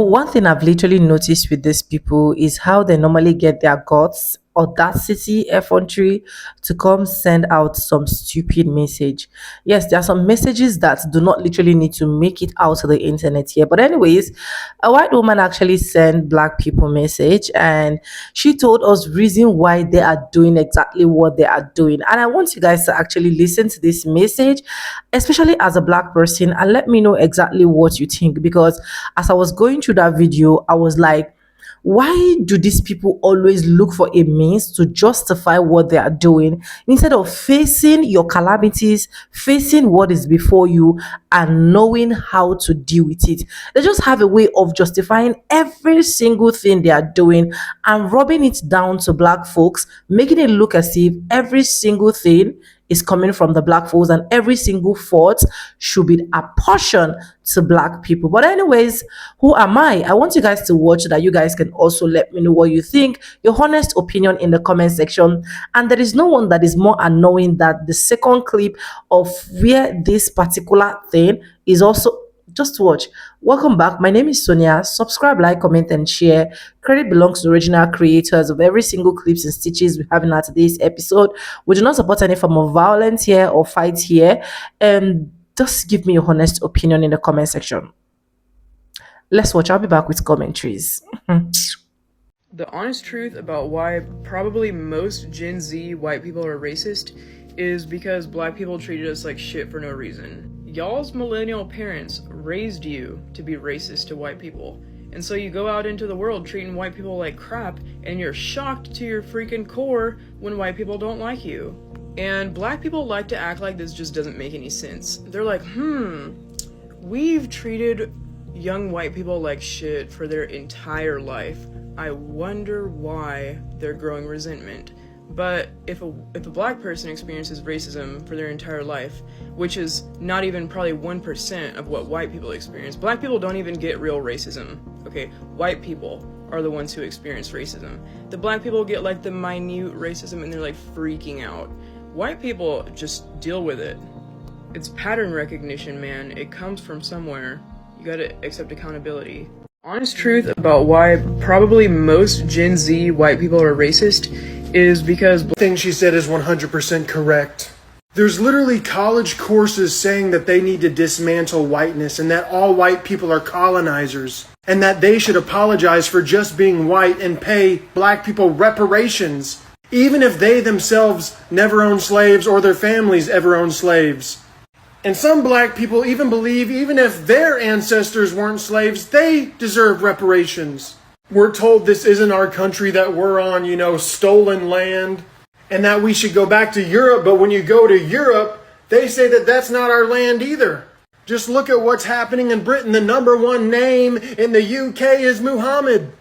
one thing I've literally noticed with these people is how they normally get their guts, audacity, effrontery to come send out some stupid message. Yes, there are some messages that do not literally need to make it out to the internet here. But anyways, a white woman actually sent black people message, and she told us reason why they are doing exactly what they are doing. And I want you guys to actually listen to this message, especially as a black person, and let me know exactly what you think. Because as I was going through that video, I was like, why do these people always look for a means to justify what they are doing instead of facing your calamities, facing what is before you, and knowing how to deal with it? They just have a way of justifying every single thing they are doing and rubbing it down to black folks, making it look as if every single thing is coming from the black folks and every single fault should be apportioned to black people. But anyways, who am I? I want you guys to watch so that you guys can also let me know what you think, your honest opinion in the comment section. And there is no one that is more annoying than the second clip of where this particular thing is also. Just watch. Welcome back. My name is Sonia. Subscribe, like, comment, and share. Credit belongs to the original creators of every single clips and stitches we have in our today's episode. We do not support any form of violence here or fight here. Just give me your honest opinion in the comment section. Let's watch. I'll be back with commentaries. The honest truth about why probably most Gen Z white people are racist is because black people treated us like shit for no reason. Y'all's millennial parents raised you to be racist to white people. And so you go out into the world treating white people like crap, and you're shocked to your freaking core when white people don't like you. And black people like to act like this just doesn't make any sense. They're like, we've treated young white people like shit for their entire life. I wonder why they're growing resentment. But if a black person experiences racism for their entire life, which is not even probably 1% of what white people experience, black people don't even get real racism, okay? White people are the ones who experience racism. The black people get like the minute racism and they're like freaking out. White people just deal with it. It's pattern recognition, man. It comes from somewhere. You gotta accept accountability. Honest truth about why probably most Gen Z white people are racist is because thing she said is 100% correct. There's literally college courses saying that they need to dismantle whiteness and that all white people are colonizers and that they should apologize for just being white and pay black people reparations, even if they themselves never owned slaves or their families ever owned slaves. And some black people even believe even if their ancestors weren't slaves, they deserve reparations. We're told this isn't our country, that we're on, stolen land, and that we should go back to Europe. But when you go to Europe, they say that that's not our land either. Just look at what's happening in Britain. The number one name in the UK is Muhammad.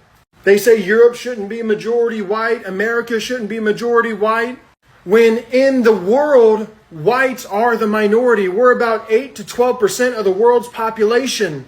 They say Europe shouldn't be majority white, America shouldn't be majority white. When in the world, whites are the minority. We're about 8 to 12% of the world's population.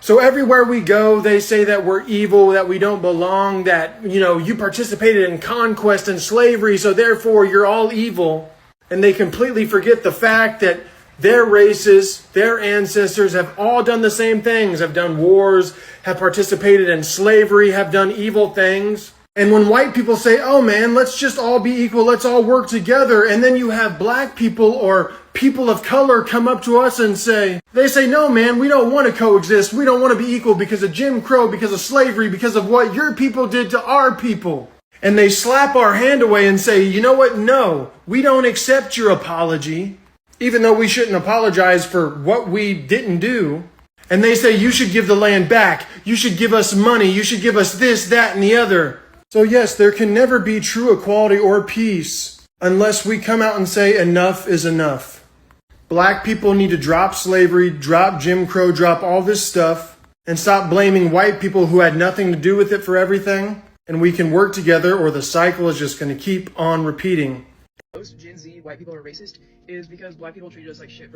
So everywhere we go, they say that we're evil, that we don't belong, that, you participated in conquest and slavery, so therefore you're all evil. And they completely forget the fact that their races, their ancestors have all done the same things, have done wars, have participated in slavery, have done evil things. And when white people say, oh man, let's just all be equal, let's all work together, and then you have black people or people of color come up to us and say, no man, we don't want to coexist, we don't want to be equal because of Jim Crow, because of slavery, because of what your people did to our people. And they slap our hand away and say, you know what, no, we don't accept your apology, even though we shouldn't apologize for what we didn't do. And they say, you should give the land back, you should give us money, you should give us this, that, and the other. So yes, there can never be true equality or peace unless we come out and say enough is enough. Black people need to drop slavery, drop Jim Crow, drop all this stuff, and stop blaming white people who had nothing to do with it for everything. And we can work together or the cycle is just going to keep on repeating. Most Gen Z white people are racist is because black people treated us like shit.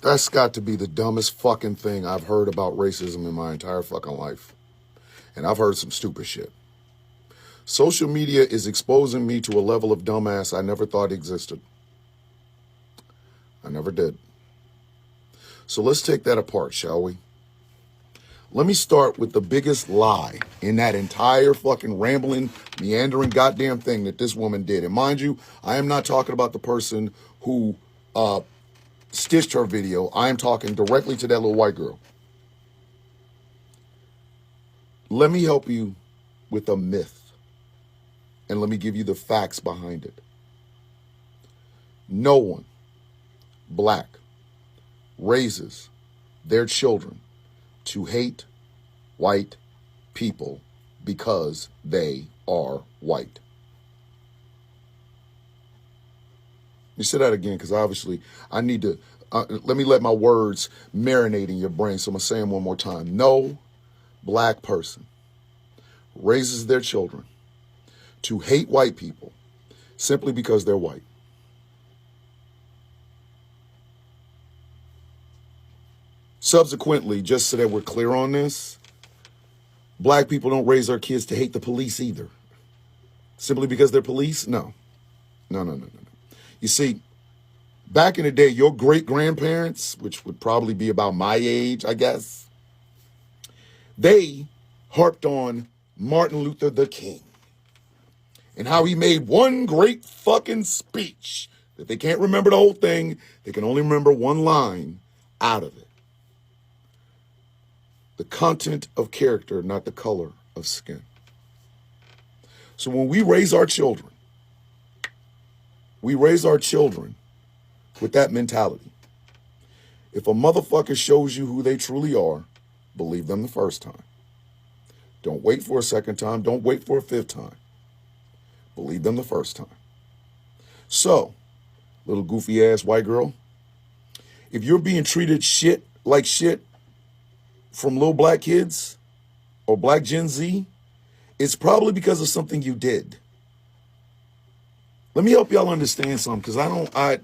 That's got to be the dumbest fucking thing I've heard about racism in my entire fucking life. And I've heard some stupid shit. Social media is exposing me to a level of dumbass I never thought existed. I never did. So let's take that apart, shall we? Let me start with the biggest lie in that entire fucking rambling, meandering goddamn thing that this woman did. And mind you, I am not talking about the person who stitched her video. I am talking directly to that little white girl. Let me help you with a myth, and let me give you the facts behind it. No one, black, raises their children to hate white people because they are white. Let me say that again, because obviously I need to, let me let my words marinate in your brain. So I'm going to say them one more time. No black person raises their children to hate white people simply because they're white. Subsequently, just so that we're clear on this, black people don't raise our kids to hate the police either. Simply because they're police? No. No. You see, back in the day, your great-grandparents, which would probably be about my age, I guess, they harped on Martin Luther the King and how he made one great fucking speech that they can't remember the whole thing. They can only remember one line out of it. The content of character, not the color of skin. So when we raise our children with that mentality. If a motherfucker shows you who they truly are, believe them the first time. Don't wait for a second time. Don't wait for a fifth time. Believe them the first time. So, little goofy ass white girl, if you're being treated like shit from little black kids or black Gen Z, it's probably because of something you did. Let me help y'all understand something, because I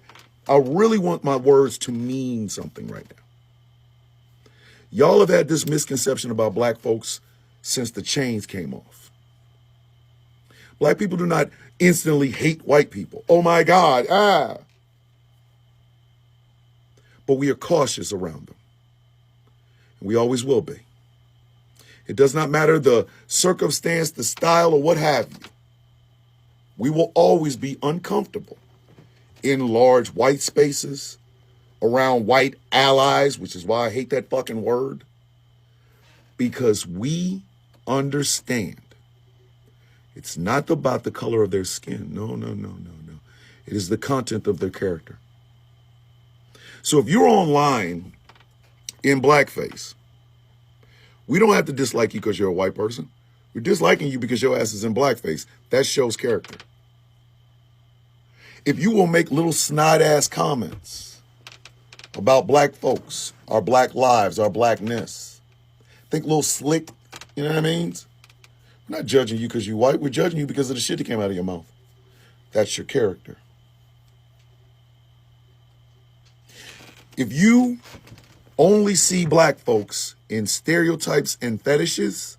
really want my words to mean something right now. Y'all have had this misconception about black folks since the chains came off. Black people do not instantly hate white people. Oh my God, But we are cautious around them. And we always will be. It does not matter the circumstance, the style, or what have you. We will always be uncomfortable in large white spaces, around white allies, which is why I hate that fucking word, because we understand it's not about the color of their skin. No. It is the content of their character. So if you're online in blackface, we don't have to dislike you because you're a white person. We're disliking you because your ass is in blackface. That shows character. If you will make little snide-ass comments about black folks, our black lives, our blackness, think little slick, you know what I mean? We're not judging you because you're white. We're judging you because of the shit that came out of your mouth. That's your character. If you only see black folks in stereotypes and fetishes,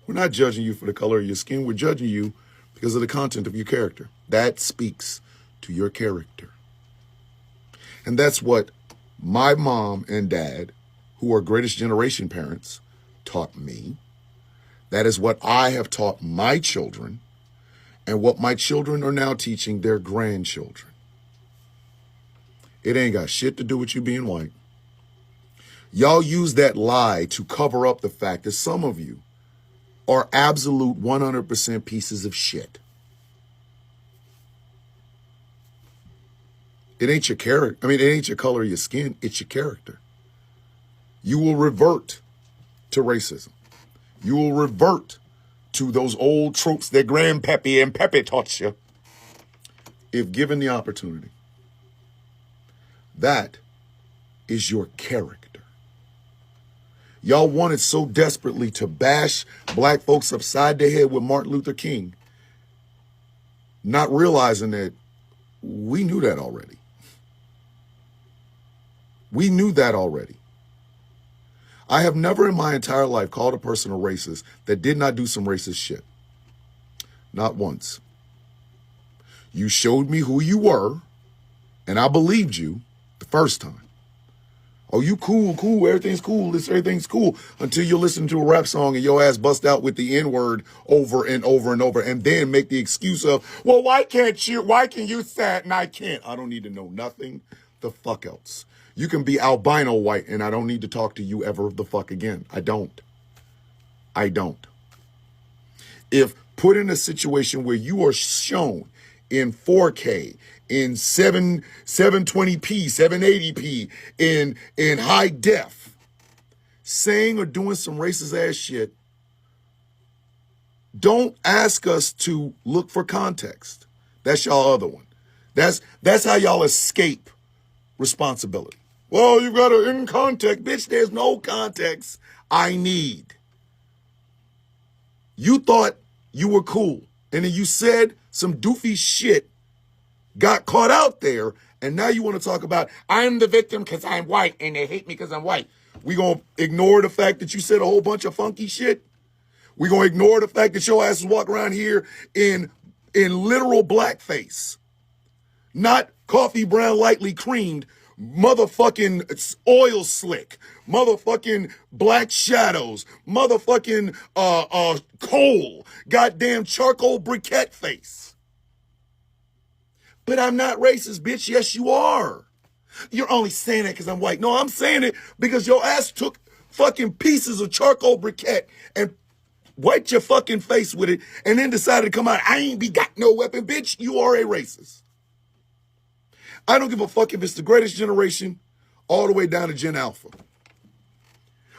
we're not judging you for the color of your skin. We're judging you because of the content of your character. That speaks to your character. And that's what my mom and dad, who are greatest generation parents, taught me. That is what I have taught my children, and what my children are now teaching their grandchildren. It ain't got shit to do with you being white. Y'all use that lie to cover up the fact that some of you are absolute 100% pieces of shit. It ain't your character. I mean, it ain't your color of your skin. It's your character. You will revert to racism. You will revert to those old tropes that Grandpappy and Pepe taught you if given the opportunity. That is your character. Y'all wanted so desperately to bash black folks upside the head with Martin Luther King, not realizing that we knew that already. We knew that already. I have never in my entire life called a person a racist that did not do some racist shit. Not once. You showed me who you were, and I believed you the first time. Oh, you cool, everything's cool, everything's cool, until you listen to a rap song and your ass bust out with the N-word over and over and over, and then make the excuse of, well, why can you say it and I can't? I don't need to know nothing the fuck else. You can be albino white and I don't need to talk to you ever the fuck again. I don't. If put in a situation where you are shown in 4K, in 720p, 780p, in high def, saying or doing some racist ass shit, don't ask us to look for context. That's y'all other one. That's how y'all escape responsibility. Well, you got to in context. Bitch, there's no context I need. You thought you were cool, and then you said some doofy shit, got caught out there, and now you want to talk about, I'm the victim because I'm white, and they hate me because I'm white. We going to ignore the fact that you said a whole bunch of funky shit? We going to ignore the fact that your ass is walking around here in literal blackface, not coffee brown lightly creamed, motherfucking oil slick, motherfucking black shadows, motherfucking coal, goddamn charcoal briquette face. But I'm not racist, bitch. Yes, you are. You're only saying that because I'm white. No, I'm saying it because your ass took fucking pieces of charcoal briquette and wiped your fucking face with it and then decided to come out, I ain't got no weapon, bitch. You are a racist. I don't give a fuck if it's the greatest generation all the way down to Gen Alpha.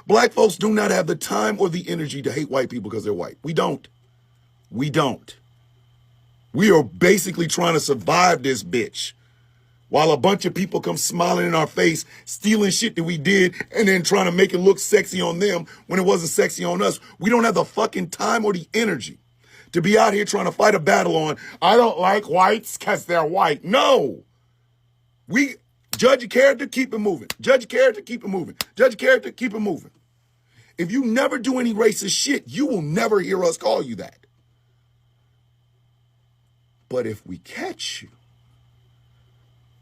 Black folks do not have the time or the energy to hate white people because they're white. We don't. We are basically trying to survive this bitch while a bunch of people come smiling in our face, stealing shit that we did, and then trying to make it look sexy on them when it wasn't sexy on us. We don't have the fucking time or the energy to be out here trying to fight a battle on, I don't like whites because they're white. No. We judge your character, keep it moving. Judge your character, keep it moving. Judge your character, keep it moving. If you never do any racist shit, you will never hear us call you that. But if we catch you,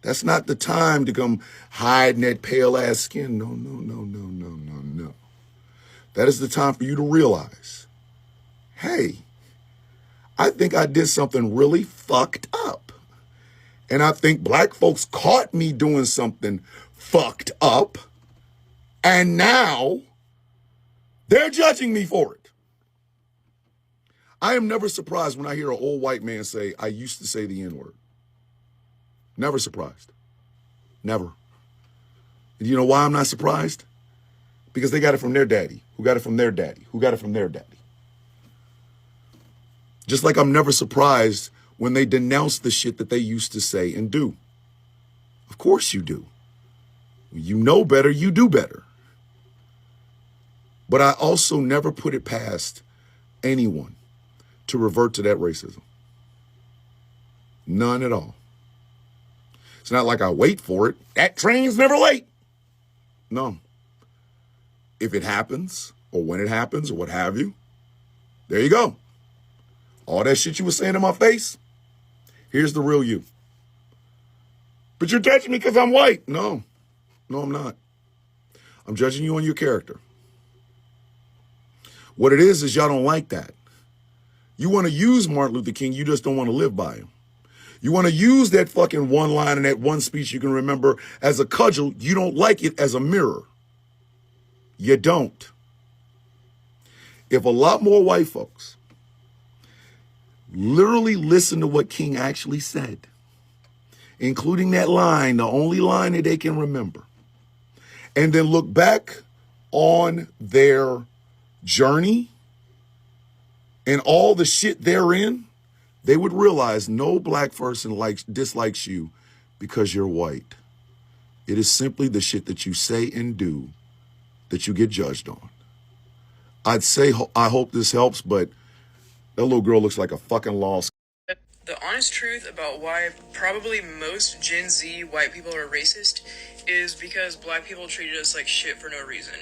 that's not the time to come hiding that pale ass skin. No. That is the time for you to realize, hey, I think I did something really fucked up. And I think black folks caught me doing something fucked up. And now they're judging me for it. I am never surprised when I hear an old white man say, I used to say the N-word. Never surprised. Never. And you know why I'm not surprised? Because they got it from their daddy, who got it from their daddy, who got it from their daddy. Just like I'm never surprised when they denounce the shit that they used to say and do. Of course you do. You know better, you do better. But I also never put it past anyone to revert to that racism. None at all. It's not like I wait for it. That train's never late. No. If it happens, or when it happens, or what have you, there you go. All that shit you were saying in my face, here's the real you. But you're judging me because I'm white. No, I'm not. I'm judging you on your character. What it is y'all don't like that. You want to use Martin Luther King, you just don't want to live by him. You want to use that fucking one line and that one speech you can remember as a cudgel. You don't like it as a mirror. You don't. If a lot more white folks literally listen to what King actually said, including that line, the only line that they can remember, and then look back on their journey and all the shit they're in, they would realize no black person dislikes you because you're white. It is simply the shit that you say and do that you get judged on. I'd say, I hope this helps, but that little girl looks like a fucking lost. The honest truth about why probably most Gen Z white people are racist is because black people treated us like shit for no reason.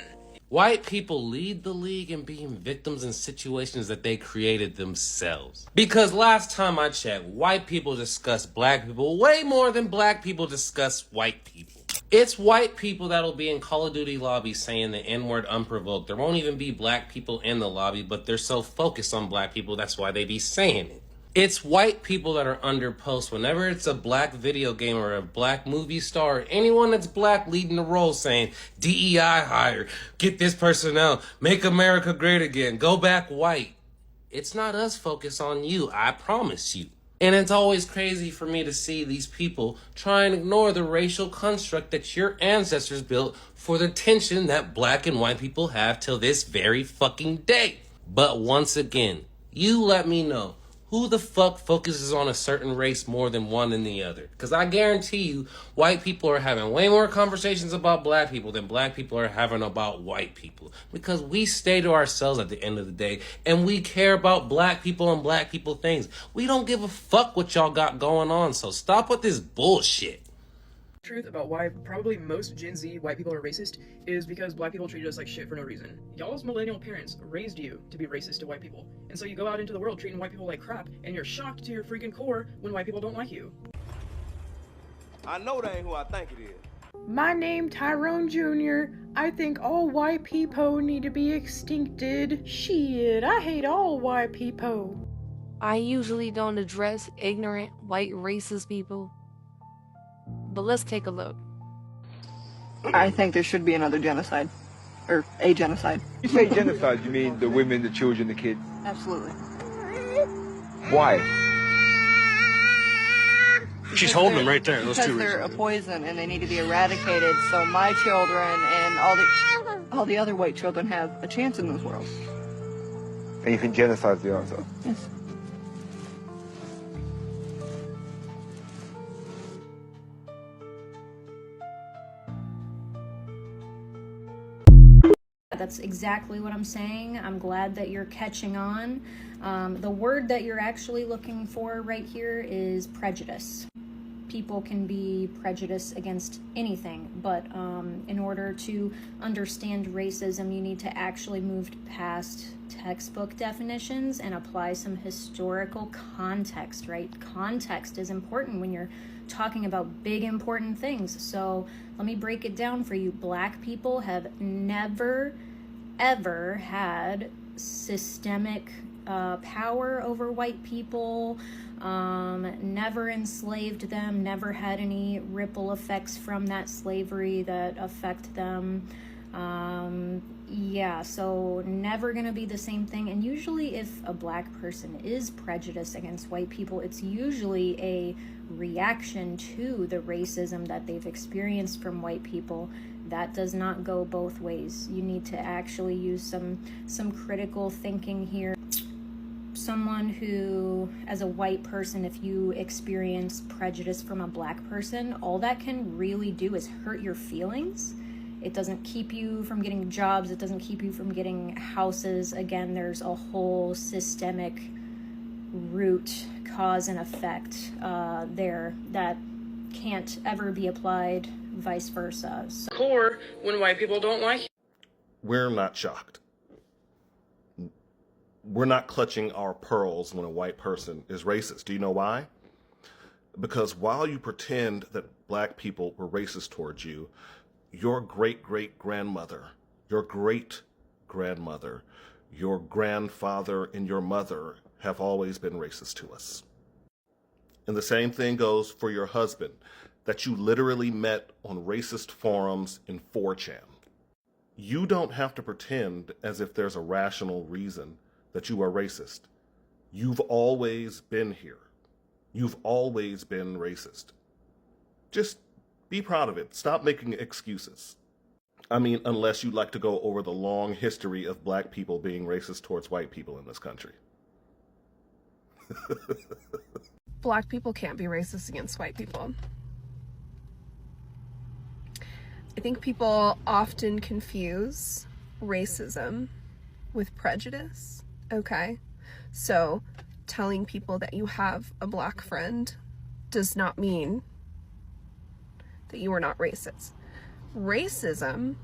White people lead the league in being victims in situations that they created themselves. Because last time I checked, white people discuss black people way more than black people discuss white people. It's white people that'll be in Call of Duty lobbies saying the N-word unprovoked. There won't even be black people in the lobby, but they're so focused on black people, that's why they be saying it. It's white people that are under posts whenever it's a black video game or a black movie star or anyone that's black leading the role saying DEI hire, get this person out, make America great again, go back white. It's not us focused on you, I promise you. And it's always crazy for me to see these people try and ignore the racial construct that your ancestors built for the tension that black and white people have till this very fucking day. But once again, you let me know. Who the fuck focuses on a certain race more than one than the other? Because I guarantee you, white people are having way more conversations about black people than black people are having about white people. Because we stay to ourselves at the end of the day, and we care about black people and black people things. We don't give a fuck what y'all got going on, so stop with this bullshit. Truth about why probably most Gen Z white people are racist is because black people treated us like shit for no reason. Y'all's millennial parents raised you to be racist to white people, and so you go out into the world treating white people like crap, and you're shocked to your freaking core when white people don't like you. I know that ain't who I think it is. My name Tyrone Jr. I think all white people need to be extincted. Shit, I hate all white people. I usually don't address ignorant, white, racist people. But let's take a look. I think there should be another genocide. Or a genocide. You say genocide, you mean the women, the children, the kids? Absolutely. Why? She's holding them right there, those two Because they're reasons. a poison and they need to be eradicated so my children and all the other white children have a chance in this world. And you think genocide is the answer? Yes. That's exactly what I'm saying. I'm glad that you're catching on. The word that you're actually looking for right here is prejudice. People can be prejudiced against anything, but in order to understand racism, you need to actually move past textbook definitions and apply some historical context, right? Context is important when you're talking about big important things. So let me break it down for you. Black people have never ever had systemic power over white people, never enslaved them, never had any ripple effects from that slavery that affect them. Yeah, so never gonna be the same thing. And usually if a black person is prejudiced against white people, it's usually a reaction to the racism that they've experienced from white people. That does not go both ways. You need to actually use some critical thinking here. Someone who, as a white person, if you experience prejudice from a black person, all that can really do is hurt your feelings. It doesn't keep you from getting jobs. It doesn't keep you from getting houses. Again, there's a whole systemic root cause and effect there that can't ever be applied vice versa. So Core when white people don't like you. We're not shocked. We're not clutching our pearls when a white person is racist. Do you know why? Because while you pretend that black people were racist towards you, your great-great-grandmother, your great-grandmother, your grandfather, and your mother have always been racist to us. And the same thing goes for your husband that you literally met on racist forums in 4chan. You don't have to pretend as if there's a rational reason that you are racist. You've always been here. You've always been racist. Just be proud of it. Stop making excuses. I mean, unless you'd like to go over the long history of black people being racist towards white people in this country. Black people can't be racist against white people. I think people often confuse racism with prejudice. Okay, so telling people that you have a black friend does not mean that you are not racist. Racism,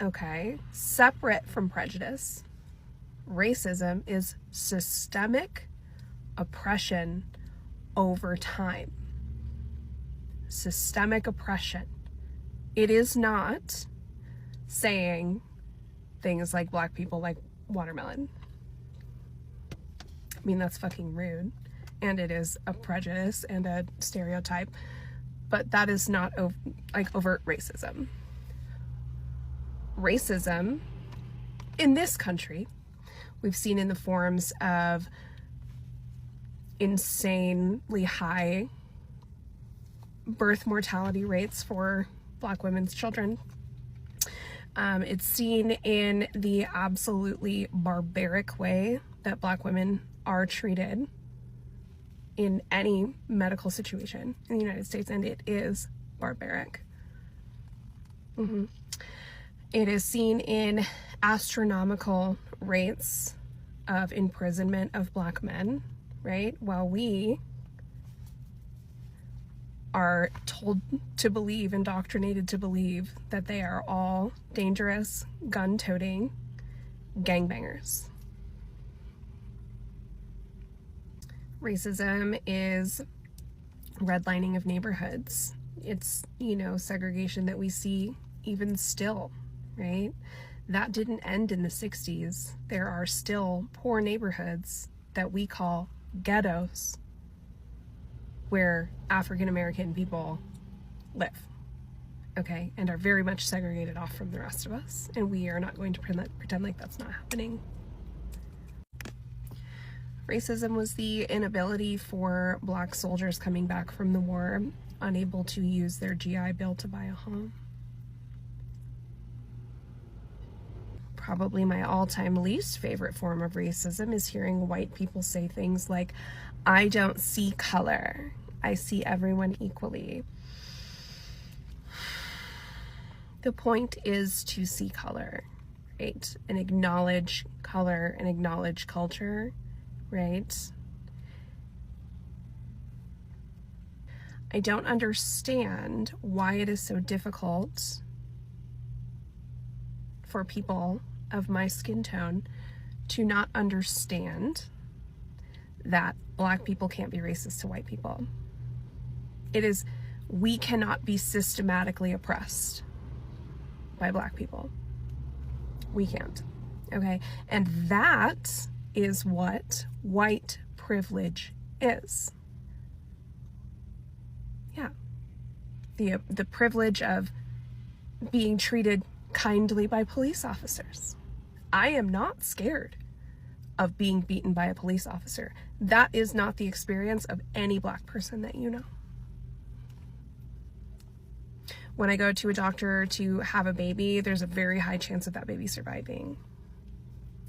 okay, separate from prejudice, racism is systemic oppression over time. Systemic oppression. It is not saying things like black people like watermelon. I mean, that's fucking rude. And it is a prejudice and a stereotype. But that is not overt racism. Racism in this country, we've seen in the forms of insanely high birth mortality rates for Black women's children. It's seen in the absolutely barbaric way that Black women are treated in any medical situation in the United States, and it is barbaric. It is seen in astronomical rates of imprisonment of Black men, right? While we are told to believe, indoctrinated to believe, that they are all dangerous, gun-toting gangbangers. Racism is redlining of neighborhoods. It's, segregation that we see even still, right? That didn't end in the 60s. There are still poor neighborhoods that we call ghettos where African American people live, okay, and are very much segregated off from the rest of us, and we are not going to pretend like that's not happening. Racism was the inability for Black soldiers coming back from the war unable to use their GI Bill to buy a home. Probably my all-time least favorite form of racism is hearing white people say things like, "I don't see color. I see everyone equally." The point is to see color, right? And acknowledge color and acknowledge culture, right? I don't understand why it is so difficult for people of my skin tone to not understand that Black people can't be racist to white people. We cannot be systematically oppressed by Black people. We can't, okay? And that is what white privilege is. Yeah. The privilege of being treated kindly by police officers. I am not scared of being beaten by a police officer. That is not the experience of any Black person that you know. When I go to a doctor to have a baby, there's a very high chance of that baby surviving,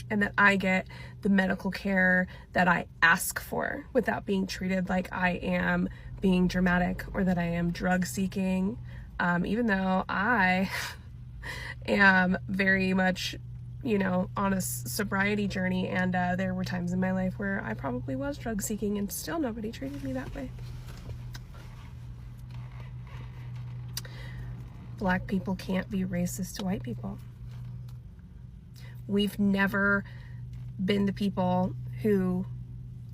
and that I get the medical care that I ask for without being treated like I am being dramatic or that I am drug seeking, even though I am very much, on a sobriety journey, and there were times in my life where I probably was drug seeking and still nobody treated me that way. Black people can't be racist to white people. We've never been the people who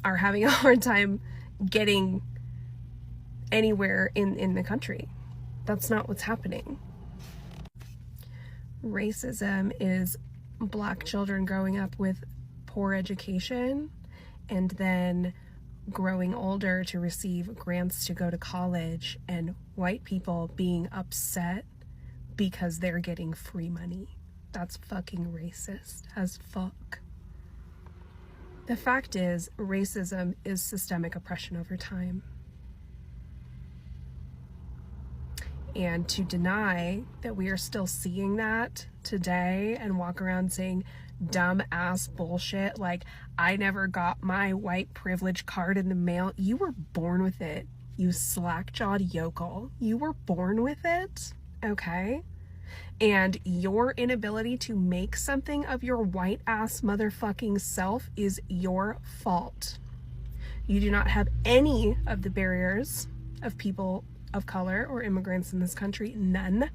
are having a hard time getting anywhere in the country. That's not what's happening. Racism is Black children growing up with poor education and then growing older to receive grants to go to college, and white people being upset because they're getting free money. That's fucking racist as fuck. The fact is, racism is systemic oppression over time. And to deny that we are still seeing that today and walk around saying dumb ass bullshit like, "I never got my white privilege card in the mail." You were born with it, you slack-jawed yokel. You were born with it, okay? And your inability to make something of your white ass motherfucking self is your fault. You do not have any of the barriers of people of color or immigrants in this country, none.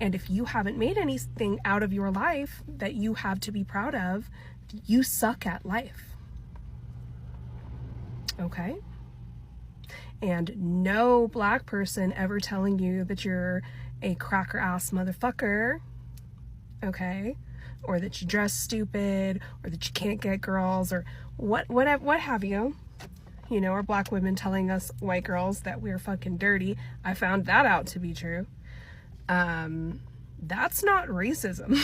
And if you haven't made anything out of your life that you have to be proud of, you suck at life. Okay? And no Black person ever telling you that you're a cracker ass motherfucker, okay, or that you dress stupid, or that you can't get girls, or what have you. You know, or black women telling us white girls that we're fucking dirty. I found that out to be true. That's not racism.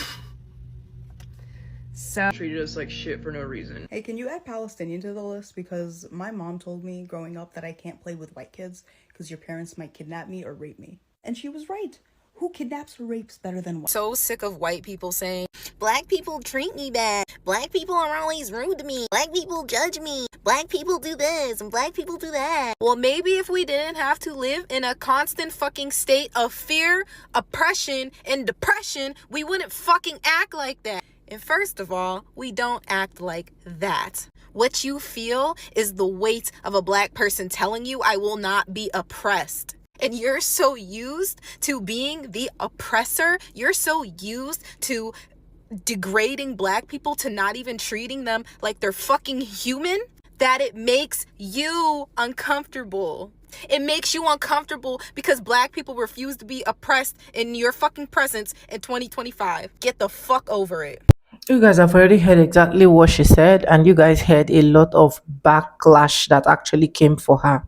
So treated us like shit for no reason. Hey, can you add Palestinian to the list? Because my mom told me growing up that I can't play with white kids because your parents might kidnap me or rape me. And she was right. Who kidnaps or rapes better than white? So sick of white people saying, black people treat me bad. Black people are always rude to me. Black people judge me. Black people do this and black people do that. Well, maybe if we didn't have to live in a constant fucking state of fear, oppression, and depression, we wouldn't fucking act like that. And first of all, we don't act like that. What you feel is the weight of a black person telling you, I will not be oppressed. And you're so used to being the oppressor. You're so used to degrading black people, to not even treating them like they're fucking human, that it makes you uncomfortable. It makes you uncomfortable because black people refuse to be oppressed in your fucking presence in 2025. Get the fuck over it. You guys have already heard exactly what she said, and you guys heard a lot of backlash that actually came for her.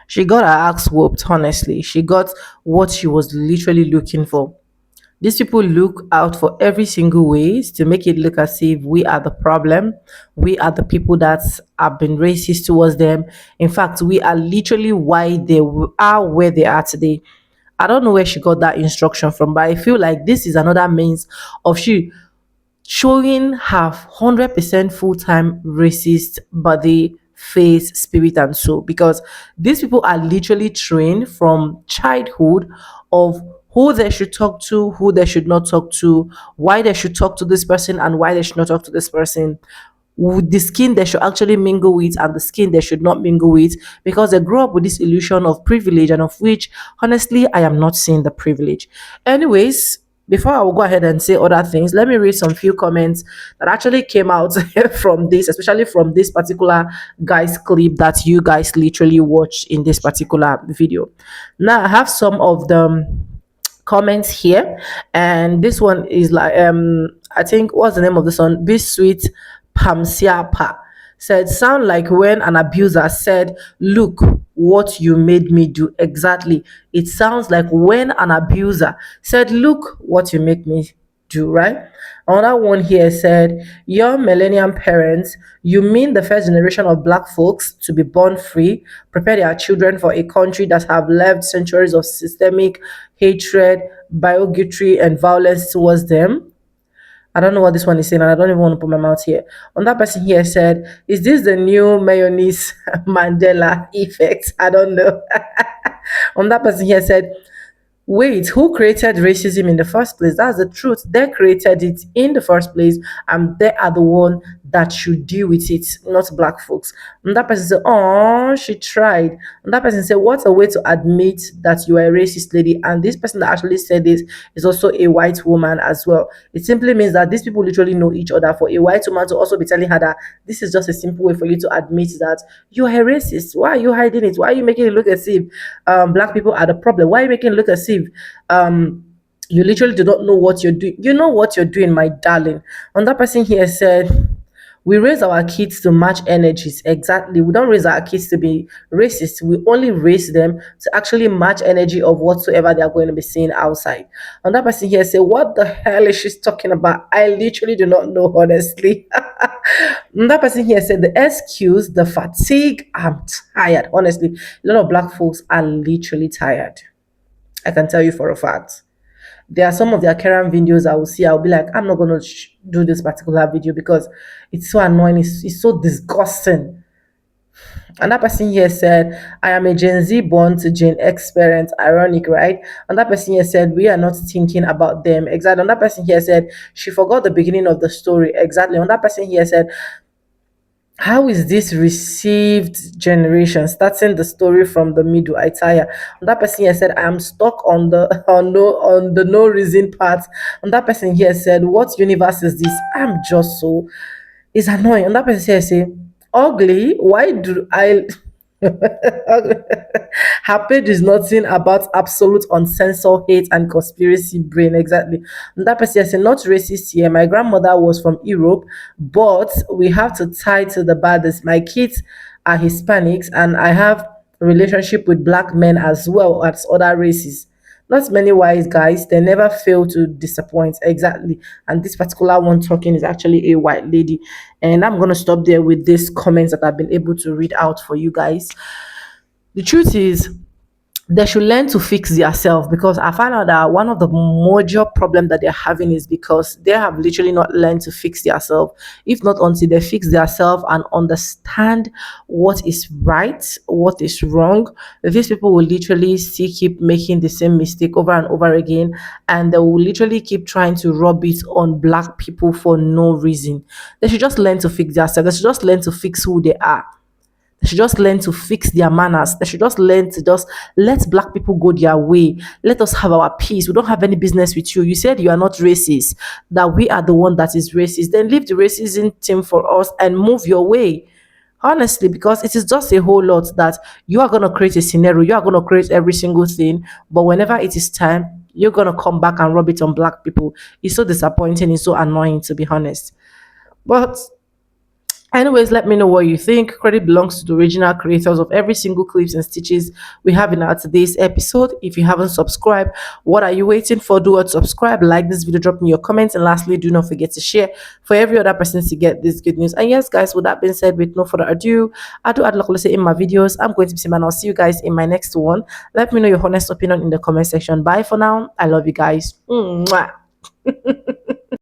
She got her ass whooped, honestly. She got what she was literally looking for. These people look out for every single ways to make it look as if we are the problem. We are the people that have been racist towards them. In fact, we are literally why they are where they are today. I don't know where she got that instruction from, but I feel like this is another means of she showing her 100% full-time racist body, face, spirit, and soul, because these people are literally trained from childhood of who they should talk to, who they should not talk to, why they should talk to this person and why they should not talk to this person, with the skin they should actually mingle with and the skin they should not mingle with, because they grew up with this illusion of privilege, and of which honestly I am not seeing the privilege. Anyways, before I will go ahead and say other things, let me read some few comments that actually came out from this, especially from this particular guy's clip that you guys literally watched in this particular video. Now I have some of them comments here, and this one is like I think, what's the name of this one? Be sweet Pamsiapa said, sound like when an abuser said, look what you made me do. Exactly, it sounds like when an abuser said, look what you make me do, right? Another one here said, your millennium parents, you mean the first generation of black folks to be born free, prepare their children for a country that have lived centuries of systemic hatred, bigotry, and violence towards them? I don't know what this one is saying, and I don't even want to put my mouth here. On that person here said, is this the new mayonnaise Mandela effect? I don't know. On that person here said, wait, who created racism in the first place? That's the truth. They created it in the first place, and they are the one that should deal with it, not black folks. And that person said, oh, she tried. And that person said, what a way to admit that you are a racist lady. And this person that actually said this is also a white woman as well. It simply means that these people literally know each other. For a white woman to also be telling her that this is just a simple way for you to admit that you are a racist. Why are you hiding it? Why are you making it look as if black people are the problem? Why are you making it look as if you literally do not know what you're doing? You know what you're doing, my darling. And that person here said, we raise our kids to match energies. Exactly. We don't raise our kids to be racist. We only raise them to actually match energy of whatsoever they are going to be seeing outside. And that person here said, what the hell is she talking about? I literally do not know, honestly. And that person here said, the excuse, the fatigue, I'm tired. Honestly, a lot of black folks are literally tired. I can tell you for a fact. There are some of their Karen videos I will see. I'll be like, I'm not going to do this particular video because it's so annoying. It's so disgusting. And that person here said, I am a Gen Z born to Gen X parent. Ironic, right? And that person here said, we are not thinking about them. Exactly. And that person here said, she forgot the beginning of the story. Exactly. And that person here said, how is this received generation, starting the story from the middle? I tire. And that person here said, I am stuck on the on the no reason part. And that person here said, what universe is this? I'm just so, it's annoying. And that person here say, ugly, why do I Her page is nothing about absolute uncensored hate and conspiracy brain. Exactly. And that person said, not racist here. My grandmother was from Europe, but we have to tie to the baddest. My kids are Hispanics, and I have a relationship with black men as well as other races. Not many wise guys, they never fail to disappoint. Exactly. And this particular one talking is actually a white lady. And I'm going to stop there with these comments that I've been able to read out for you guys. The truth is, they should learn to fix themselves, because I found out that one of the major problem that they're having is because they have literally not learned to fix themselves. If not until they fix themselves and understand what is right, what is wrong, these people will literally still keep making the same mistake over and over again, and they will literally keep trying to rub it on black people for no reason. They should just learn to fix themselves. They should just learn to fix who they are. They should just learn to fix their manners. They should just learn to just let black people go their way. Let us have our peace. We don't have any business with you. You said you are not racist, that we are the one that is racist. Then leave the racism team for us and move your way. Honestly, because it is just a whole lot that you are going to create a scenario. You are going to create every single thing. But whenever it is time, you're going to come back and rub it on black people. It's so disappointing. It's so annoying, to be honest. But anyways, let me know what you think. Credit belongs to the original creators of every single clips and stitches we have in our today's episode. If you haven't subscribed, what are you waiting for? Do what, subscribe, like this video, drop me your comments, and lastly, do not forget to share for every other person to get this good news. And yes, guys, with that being said, with no further ado, I do add like in my videos. I'm going to be saying, and I'll see you guys in my next one. Let me know your honest opinion in the comment section. Bye for now. I love you guys. Mwah.